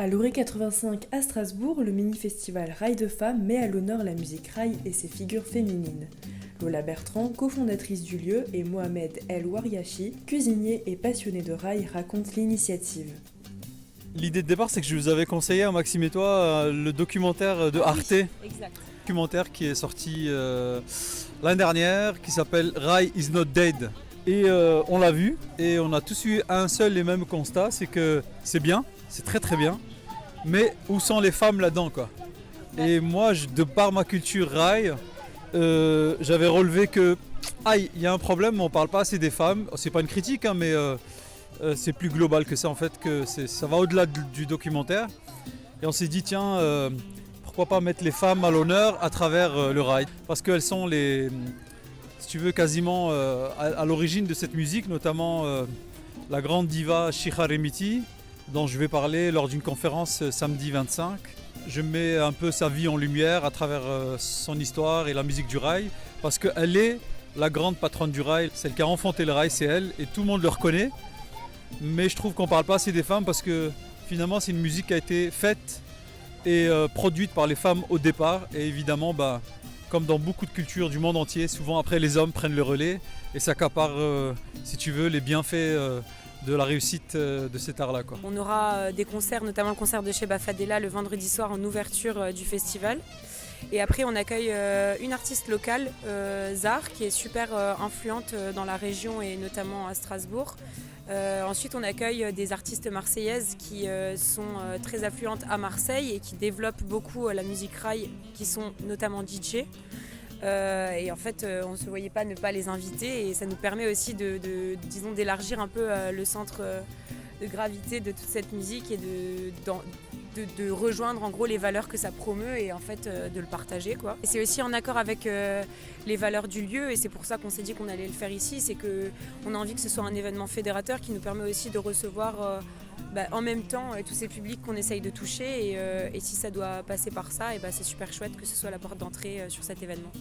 À l'Oré 85 à Strasbourg, le mini-festival Rail de femmes met à l'honneur la musique rail et ses figures féminines. Lola Bertrand, cofondatrice du lieu, et Mohamed El Wariachi, cuisinier et passionné de rail, racontent l'initiative. L'idée de départ, c'est que je vous avais conseillé à Maxime et toi le documentaire de Arte, Exact. documentaire qui est sorti l'année dernière, qui s'appelle Rai is not dead. Et on l'a vu et on a tous eu un seul et même constat, c'est que c'est bien, c'est très très bien, mais où sont les femmes là-dedans quoi. Et moi, de par ma culture rail, j'avais relevé que aïe, il y a un problème, on parle pas assez des femmes. C'est pas une critique, hein, mais c'est plus global que ça en fait, que ça va au-delà du documentaire. Et on s'est dit tiens, pourquoi pas mettre les femmes à l'honneur à travers le rail, parce qu'elles sont les, si tu veux, quasiment à l'origine de cette musique, notamment la grande diva Shiha Remiti, dont je vais parler lors d'une conférence samedi 25. Je mets un peu sa vie en lumière à travers son histoire et la musique du rail, parce qu'elle est la grande patronne du rail, celle qui a enfanté le rail, c'est elle, et tout le monde le reconnaît. Mais je trouve qu'on ne parle pas assez des femmes, parce que finalement c'est une musique qui a été faite et produite par les femmes au départ, et évidemment, comme dans beaucoup de cultures du monde entier, souvent après les hommes prennent le relais et s'accaparent, si tu veux, les bienfaits de la réussite de cet art-là, quoi. On aura des concerts, notamment le concert de Sheba Fadela le vendredi soir en ouverture du festival. Et après, on accueille une artiste locale, Zar, qui est super influente dans la région et notamment à Strasbourg. Ensuite, on accueille des artistes marseillaises qui sont très affluentes à Marseille et qui développent beaucoup la musique rail, qui sont notamment DJ. Et en fait, on ne se voyait pas ne pas les inviter, et ça nous permet aussi disons, d'élargir un peu le centre de gravité de toute cette musique et de rejoindre en gros les valeurs que ça promeut et en fait de le partager, quoi. Et c'est aussi en accord avec les valeurs du lieu, et c'est pour ça qu'on s'est dit qu'on allait le faire ici, c'est qu'on a envie que ce soit un événement fédérateur qui nous permet aussi de recevoir en même temps tous ces publics qu'on essaye de toucher, et si ça doit passer par ça, et c'est super chouette que ce soit la porte d'entrée sur cet événement.